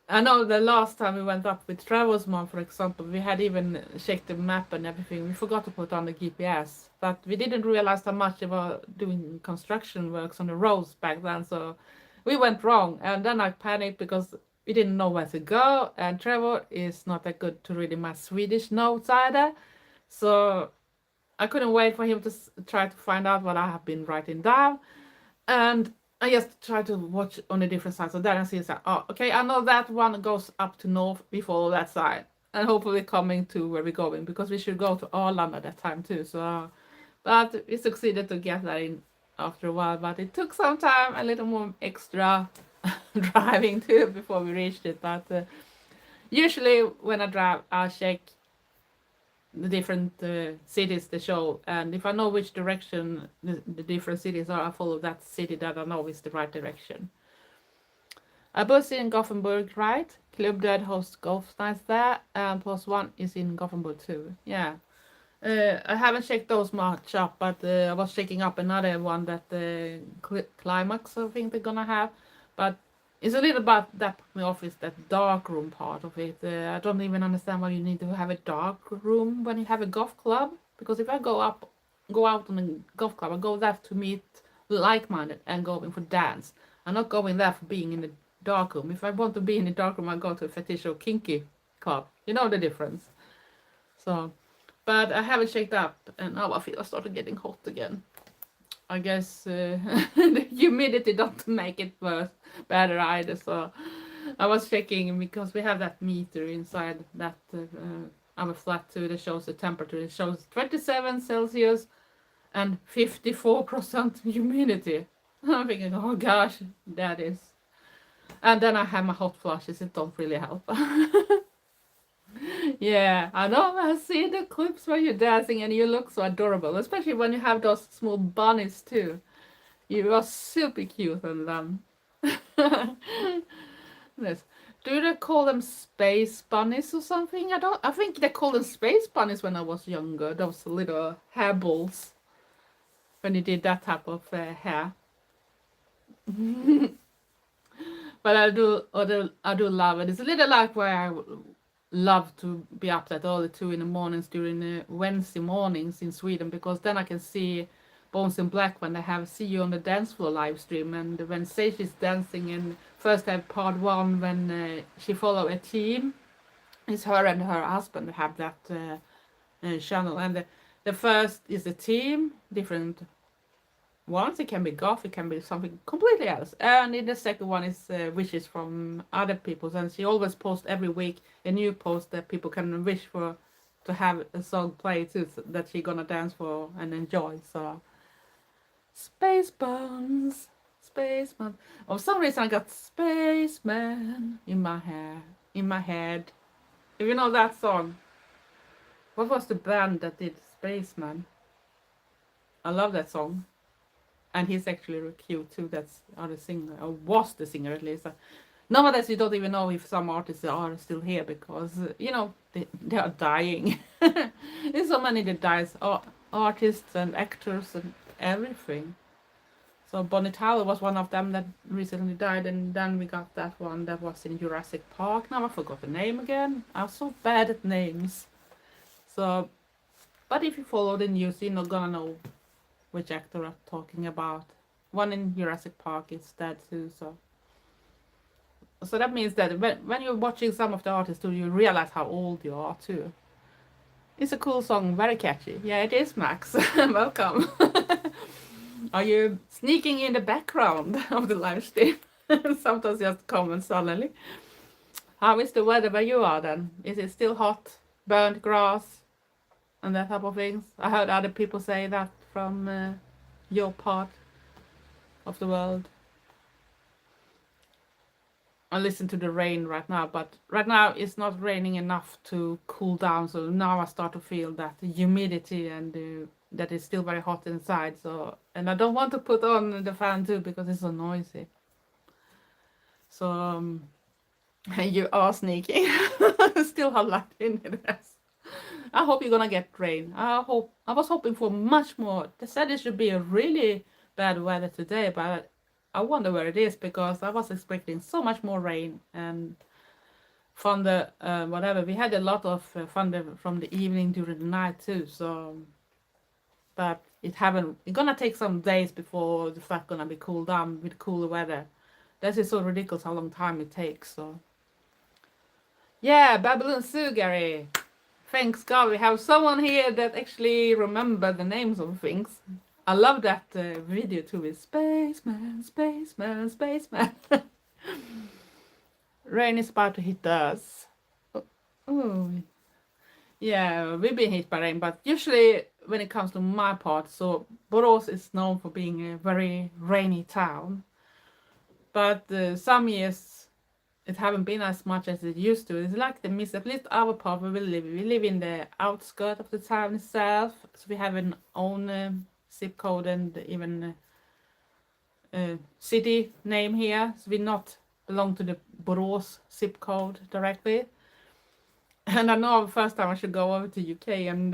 I know the last time we went up with Travel's mom, for example, we had even checked the map and everything. We forgot to put on the GPS, but we didn't realize how much they were doing construction works on the roads back then, so we went wrong. And then I panicked because we didn't know where to go, and Trevor is not that good to reading my Swedish notes either, so I couldn't wait for him to try to find out what I have been writing down. And I just try to watch on a different side. So then I see that, oh, okay, I know that one goes up to north, we follow that side. And hopefully coming to where we're going, because we should go to Arlanda at that time too. So, but we succeeded to get that in after a while. But it took some time, a little more extra driving too before we reached it. But usually when I drive, I check the different cities they show, and if I know which direction the different cities are, I follow that city that I know is the right direction. I both in Gothenburg, right? Club Dead hosts golf nights there, and plus one is in Gothenburg too. Yeah. I haven't checked those much up, but I was checking up another one that the Climax I think they're gonna have. But it's a little about that me office, that dark room part of it. I don't even understand why you need to have a dark room when you have a golf club. Because if I go out on a golf club, I go there to meet like-minded and going for dance. I'm not going there for being in the dark room. If I want to be in the dark room, I go to a fetish or kinky club. You know the difference. So. But I haven't checked up, and now I feel I started getting hot again. I guess the humidity don't make it better either. So I was checking because we have that meter inside that our flat too that shows the temperature. It shows 27 Celsius and 54% humidity. I'm thinking, oh gosh, that is. And then I have my hot flushes. It don't really help. Yeah, I know. I see the clips where you're dancing and you look so adorable, especially when you have those small bunnies too. You are super cute on them. Yes. Do they call them space bunnies or something? I think they called them space bunnies when I was younger. Those little hair balls when you did that type of hair. But I do love it. It's a little like where I love to be up at early 2 in the mornings during Wednesday mornings in Sweden, because then I can see Bones in Black when they have See You on the Dance Floor live stream, and when Sage is dancing, and first I have part 1 when she follow a team. It's her and her husband have that channel, and the first is a team, different ones. It can be goth, it can be something completely else, and in the second one is wishes from other people, and she always posts every week a new post that people can wish for to have a song played too, so that she's gonna dance for and enjoy. So Space Buns, Spaceman. For some reason I got Spaceman in my head. If you know that song, what was the band that did Spaceman? I love that song. And he's actually really cute too. That's the singer, or was the singer at least. Nowadays you don't even know if some artists are still here, because you know they are dying. There's so many that dies, artists and actors and everything. So Bonnie Tyler was one of them that recently died, and then we got that one that was in Jurassic Park. Now I forgot the name again. I'm so bad at names. So, but if you follow the news, you're not gonna know which actor I'm talking about. One in Jurassic Park is dead too, so that means that when you're watching some of the artists too, you realize how old you are too. It's a cool song, very catchy. Yeah, it is, Max. Welcome. Are you sneaking in the background of the live stream? Sometimes just comment suddenly. How is the weather where you are then? Is it still hot? Burnt grass? And that type of things? I heard other people say that from your part of the world. I listen to the rain right now, but right now it's not raining enough to cool down, so now I start to feel that humidity and that it's still very hot inside. So, and I don't want to put on the fan too because it's so noisy. So you are sneaking. Still have light in the dress. I hope you're gonna get rain. I was hoping for much more. They said it should be a really bad weather today, but I wonder where it is, because I was expecting so much more rain and thunder, whatever. We had a lot of thunder from the evening during the night too. So, but it's gonna take some days before the stuff gonna be cooled down with cooler weather. That is so ridiculous how long time it takes. So, yeah, Babylon Zoo, Gary. Thanks God we have someone here that actually remember the names of things. I love that video too with Spaceman, Spaceman, Spaceman. Rain is about to hit us. Oh, yeah, we've been hit by rain, but usually when it comes to my part, so Borås is known for being a very rainy town. But some years it haven't been as much as it used to. It's like the mist, at least our part where we live. We live in the outskirts of the town itself, so we have an own zip code and even city name here. So we're not belong to the Borås zip code directly. And I know the first time I should go over to UK, and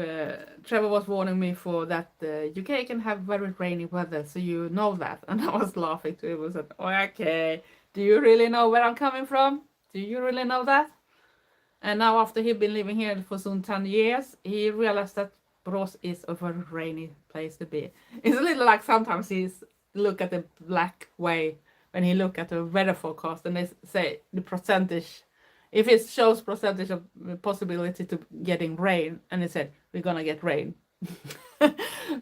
Trevor was warning me for that UK can have very rainy weather, so you know that. And I was laughing too. It was like, oh, okay, do you really know where I'm coming from? Do you really know that? And now after he'd been living here for soon 10 years, he realized that Borås is a very rainy place to be. It's a little like sometimes he's look at the black way when he look at the weather forecast and they say the percentage, if it shows percentage of possibility to getting rain, and it said we're gonna get rain.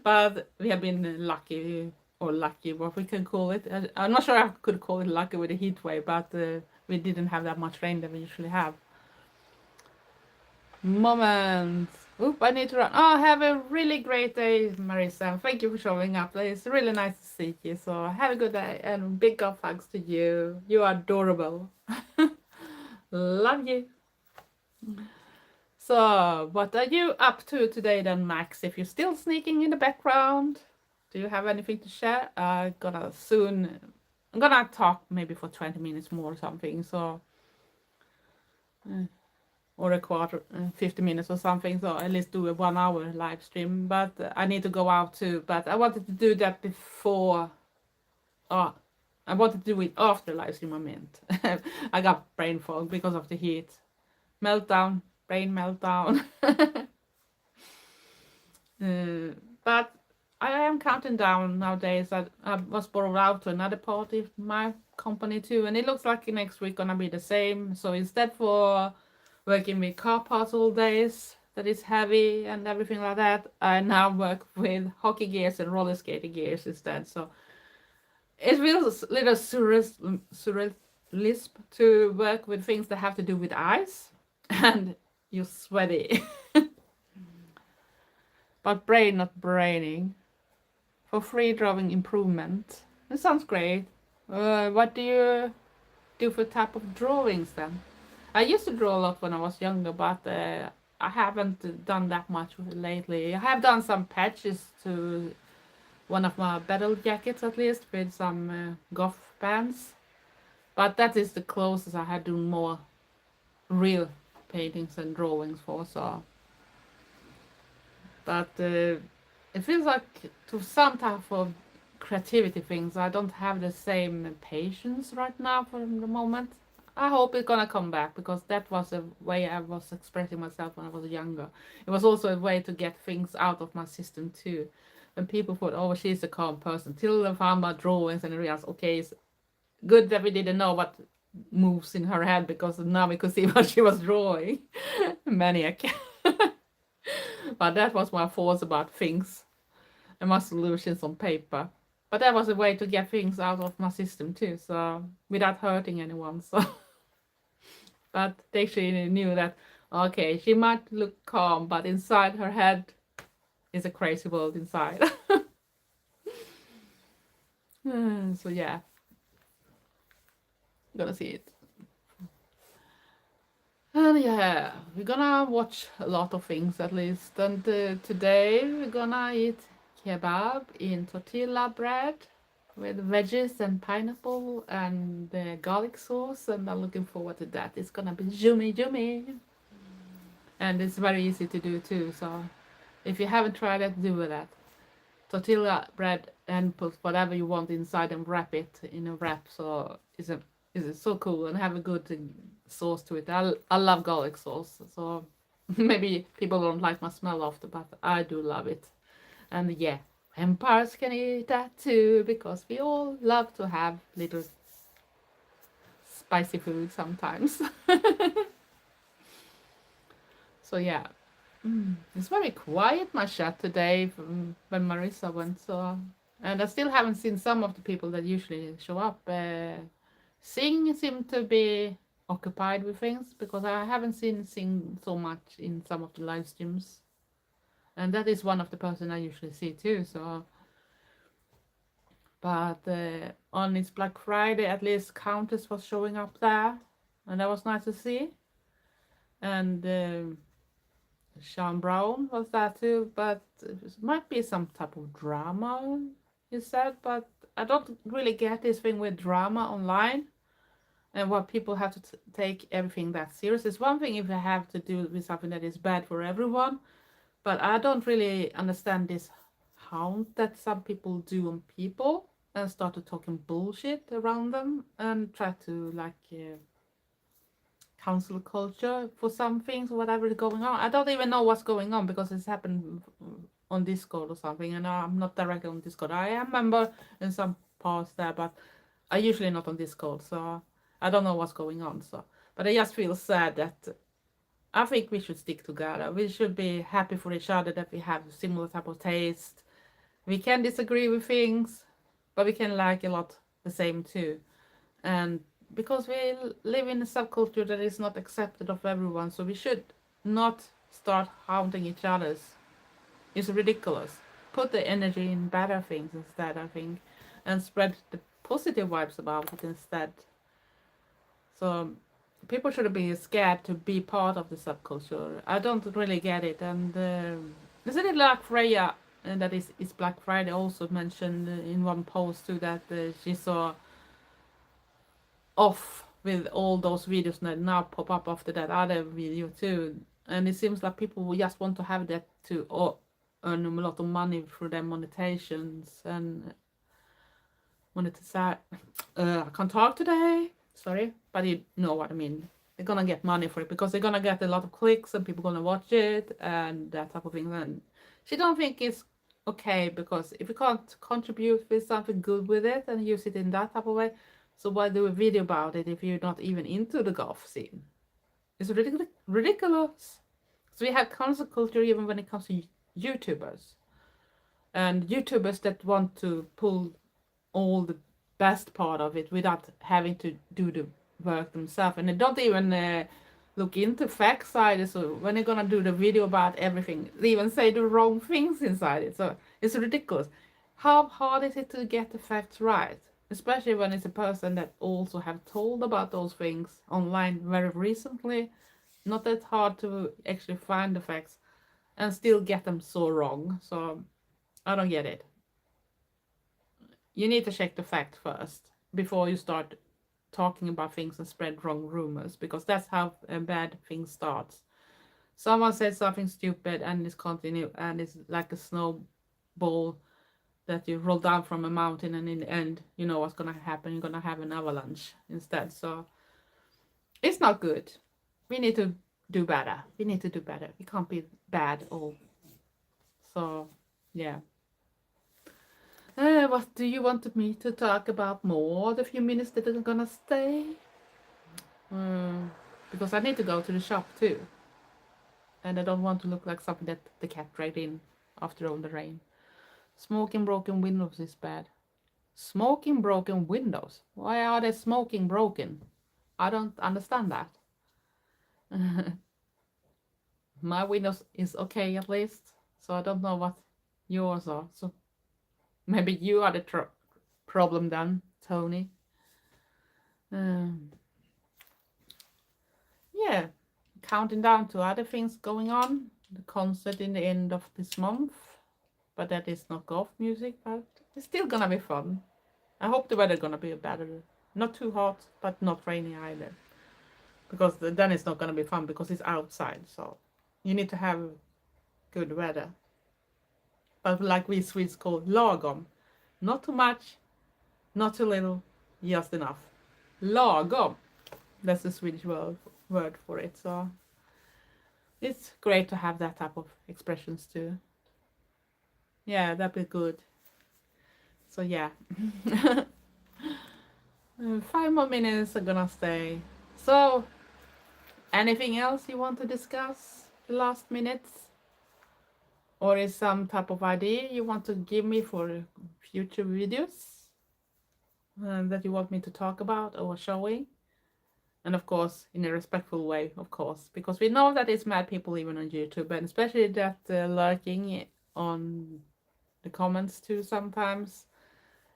But we have been lucky, or lucky, what we can call it. I'm not sure I could call it lucky with the heat wave, but we didn't have that much rain that we usually have. Moment. Oop, I need to run. Oh, have a really great day, Marissa. Thank you for showing up. It's really nice to see you. So have a good day and big golf hugs to you. You are adorable. Love you. So what are you up to today then, Max? If you're still sneaking in the background, do you have anything to share? I'm gonna talk maybe for 20 minutes more or something. So or a quarter, 50 minutes or something, so at least do a 1 hour live stream. But I need to go out too, but I wanted to do that before, I wanted to do it after live stream. I meant I got brain fog because of the heat. Meltdown, brain meltdown. But I am counting down nowadays. I was borrowed out to another party of my company too, and it looks like next week gonna be the same. So instead for working with car parts all days that is heavy and everything like that, I now work with hockey gears and roller skating gears instead. So it feels a little surrealism to work with things that have to do with ice and you're sweaty. But brain not braining. For free drawing improvement. That sounds great. What do you do for type of drawings then? I used to draw a lot when I was younger, but I haven't done that much lately. I have done some patches to one of my battle jackets at least with some goth bands. But that is the closest I had done more real paintings and drawings for. So, but it feels like to some type of creativity things I don't have the same patience right now for the moment. I hope it's gonna come back because that was a way I was expressing myself when I was younger. It was also a way to get things out of my system too. When people thought, oh, she's a calm person, till I found my drawings and I realized, okay, it's good that we didn't know what moves in her head because now we could see what she was drawing. Maniac. But that was my thoughts about things and my solutions on paper. But that was a way to get things out of my system too, so without hurting anyone. So, but they actually knew that okay, she might look calm, but inside her head is a crazy world inside. So yeah, I'm gonna see it. And yeah, we're gonna watch a lot of things at least. And today we're gonna eat kebab in tortilla bread with veggies and pineapple and garlic sauce, and I'm looking forward to that. It's gonna be yummy. And it's very easy to do too, so if you haven't tried it, do that. Tortilla bread and put whatever you want inside and wrap it in a wrap, so it's so cool and have a good sauce to it. I love garlic sauce, so maybe people don't like my smell of it, but I do love it. And yeah, vampires can eat that too, because we all love to have little spicy food sometimes. So yeah, it's very quiet my chat today from when Marissa went. So, and I still haven't seen some of the people that usually show up. Sing seem to be occupied with things because I haven't seen Sing so much in some of the live streams. And that is one of the person I usually see too. So, but on this Black Friday, at least Countess was showing up there, and that was nice to see. And Sean Brown was there too, but it might be some type of drama, he said. But I don't really get this thing with drama online. and what people have to take everything that serious. It's one thing if you have to do with something that is bad for everyone, but I don't really understand this hound that some people do on people and started talking bullshit around them and try to like cancel culture for some things, whatever is going on. I don't even know what's going on because it's happened on Discord or something, and I'm not directly on Discord. I am a member in some parts there, but I usually not on Discord, so I don't know what's going on. So, but I just feel sad that I think we should stick together. We should be happy for each other that we have similar type of taste. We can disagree with things, but we can like a lot the same too. And because we live in a subculture that is not accepted of everyone, so we should not start haunting each other's. It's ridiculous. Put the energy in better things instead, I think, and spread the positive vibes about it instead. So people shouldn't be scared to be part of the subculture. I don't really get it. And isn't it like Freya, and that is Black Friday, also mentioned in one post too that she saw off with all those videos that now pop up after that other video too. And it seems like people just want to have that to earn a lot of money through their monetizations and monetize. I can't talk today. Sorry, but you know what I mean. They're gonna get money for it because they're gonna get a lot of clicks and people gonna watch it and that type of thing. And she don't think it's okay because if you can't contribute with something good with it and use it in that type of way, so why do a video about it if you're not even into the golf scene? It's ridiculous. So we have cancel culture even when it comes to YouTubers and YouTubers that want to pull all the best part of it without having to do the work themselves, and they don't even look into facts either. So when they're gonna do the video about everything, they even say the wrong things inside it. So it's ridiculous. How hard is it to get the facts right, especially when it's a person that also have told about those things online very recently? Not that hard to actually find the facts and still get them so wrong. So I don't get it. You need to check the fact first before you start talking about things and spread wrong rumors, because that's how a bad thing starts. Someone says something stupid and it's continue and it's like a snowball that you roll down from a mountain, and in the end you know what's gonna happen. You're gonna have an avalanche instead. So it's not good. We need to do better. We need to do better. We can't be bad all. So yeah. What do you want me to talk about more the few minutes that are gonna stay? Because I need to go to the shop too. And I don't want to look like something that the cat dragged in after all the rain. Smoking broken windows is bad. Smoking broken windows? Why are they smoking broken? I don't understand that. My windows is okay at least. So I don't know what yours are. So maybe you are the problem then, Tony. Yeah, counting down to other things going on. The concert in the end of this month, but that is not golf music, but it's still gonna be fun. I hope the weather gonna be better. Not too hot, but not rainy either. Because then it's not gonna be fun because it's outside, so you need to have good weather. But like we Swedes call lagom. Not too much, not too little, just enough. Lagom. That's the Swedish word for it. So it's great to have that type of expressions too. Yeah, that'd be good. So yeah. 5 more minutes are gonna stay. So anything else you want to discuss the last minutes? Or is some type of idea you want to give me for future videos that you want me to talk about or showing? And of course, in a respectful way, of course, because we know that it's mad people even on YouTube, and especially that lurking on the comments too sometimes.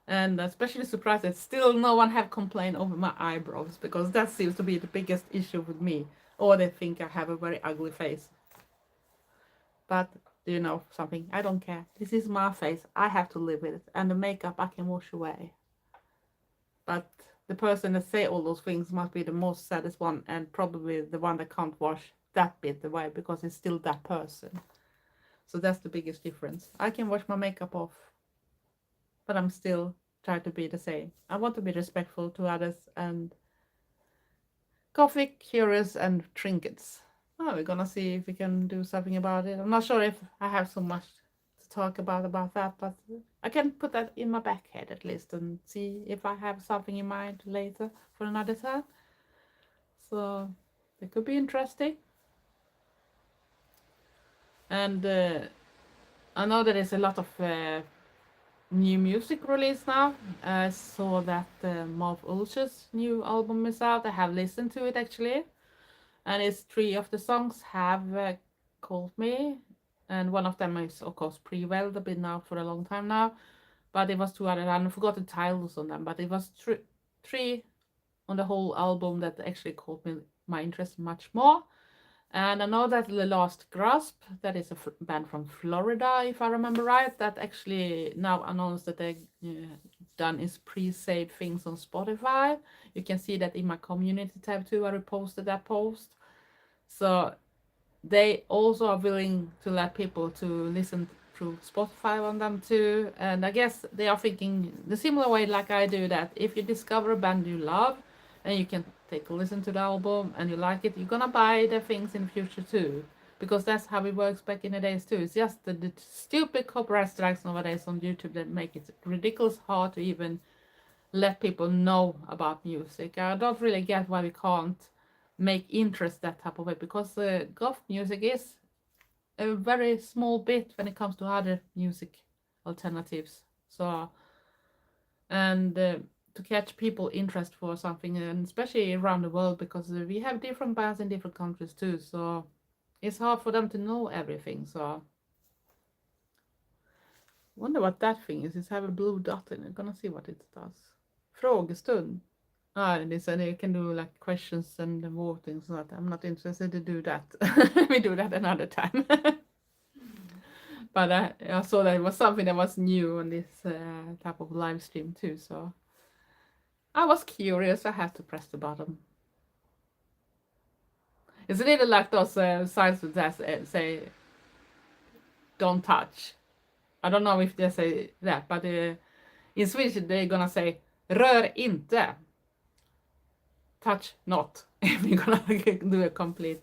And especially surprised that still no one have complained over my eyebrows, because that seems to be the biggest issue with me. Or they think I have a very ugly face. But do you know something? I don't care. This is my face. I have to live with it. And the makeup I can wash away. But the person that say all those things must be the most saddest one, and probably the one that can't wash that bit away because it's still that person. So that's the biggest difference. I can wash my makeup off, but I'm still trying to be the same. I want to be respectful to others and coffee, curious, and trinkets. Oh, we're gonna see if we can do something about it. I'm not sure if I have so much to talk about that, but I can put that in my back head at least and see if I have something in mind later for another time. So it could be interesting. And I know there is a lot of new music released now. I saw that Marv Ulch's new album is out. I have listened to it actually, and it's 3 of the songs have called me, and one of them is of course Pre-Well. They've been out for a long time now, but it was 2 other. I forgot the titles on them, but it was 3 on the whole album that actually caught my interest much more. And I know that The Last Grasp, that is a band from Florida, if I remember right, that actually now announced that they've done is pre-save things on Spotify. You can see that in my community tab too. I reposted that post. So they also are willing to let people to listen through Spotify on them too. And I guess they are thinking the similar way like I do, that if you discover a band you love and you can take a listen to the album and you like it, you're gonna buy the things in the future too. Because that's how it works back in the days too. It's just the stupid copyright strikes nowadays on YouTube that make it ridiculous hard to even let people know about music. I don't really get why we can't make interest that type of way, because goth music is a very small bit when it comes to other music alternatives. So, and to catch people interest for something, and especially around the world, because we have different bands in different countries too, so it's hard for them to know everything. So wonder what that thing is. It's have a blue dot in it. Gonna see what it does. Frågestund. Ah, and it's, and you can do like questions and voting. So that I'm not interested to do that. We do that another time. But I saw that it was something that was new on this type of live stream too. So I was curious. I had to press the button. It's a little like those signs that say "Don't touch." I don't know if they say that, but in Swedish they're gonna say "Rör inte." Touch not. If we're gonna do a complete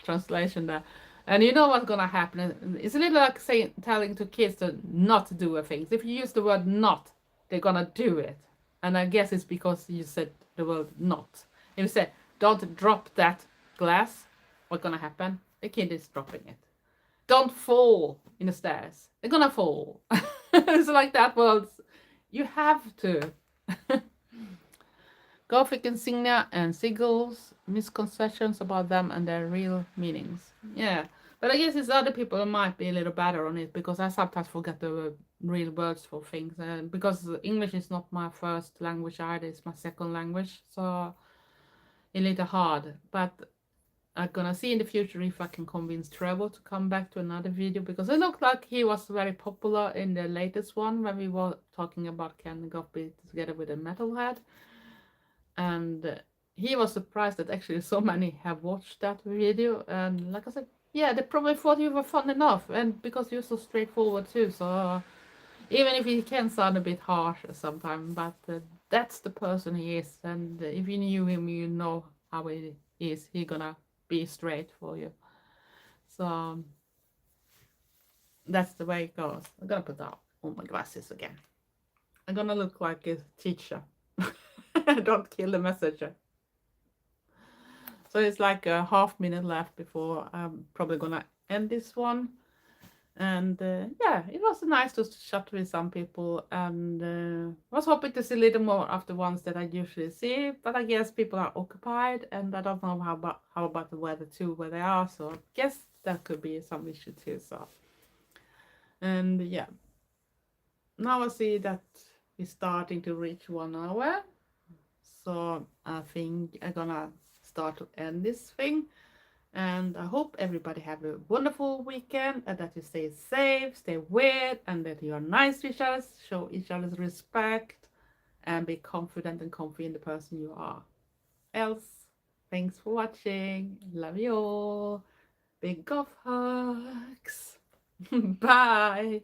translation there. And you know what's gonna happen? It's a little like saying, telling to kids to not do a thing. If you use the word not, they're gonna do it. And I guess it's because you said the word not. If you say, don't drop that glass, what's gonna happen? The kid is dropping it. Don't fall in the stairs. They're gonna fall. It's like that world. You have to. Gothic insignia and sigils, misconceptions about them and their real meanings. Yeah, but I guess it's other people who might be a little better on it, because I sometimes forget the real words for things. And because English is not my first language either, it's my second language, so it's a little hard. But I'm gonna see in the future if I can convince Trevor to come back to another video, because it looked like he was very popular in the latest one when we were talking about Can Goth be together with a metalhead. And he was surprised that actually so many have watched that video, and like I said, yeah, they probably thought you were fun enough, and because you're so straightforward too, so even if he can sound a bit harsh sometimes, but that's the person he is, and if you knew him, you know how he is. He gonna be straight for you. So that's the way it goes. I'm gonna put on my glasses again. I'm gonna look like a teacher. Don't kill the messenger. So it's like a half minute left before I'm probably gonna end this one. And yeah, it was nice to chat with some people, and I was hoping to see a little more of the ones that I usually see, but I guess people are occupied, and I don't know how about the weather too, where they are, so I guess that could be some issue too. So, and yeah, now I see that we're starting to reach 1 hour. So I think I'm gonna start to end this thing, and I hope everybody have a wonderful weekend, and that you stay safe, stay weird, and that you are nice to each other, show each other respect, and be confident and comfy in the person you are. Else, thanks for watching. Love you all. Big golf hugs. Bye.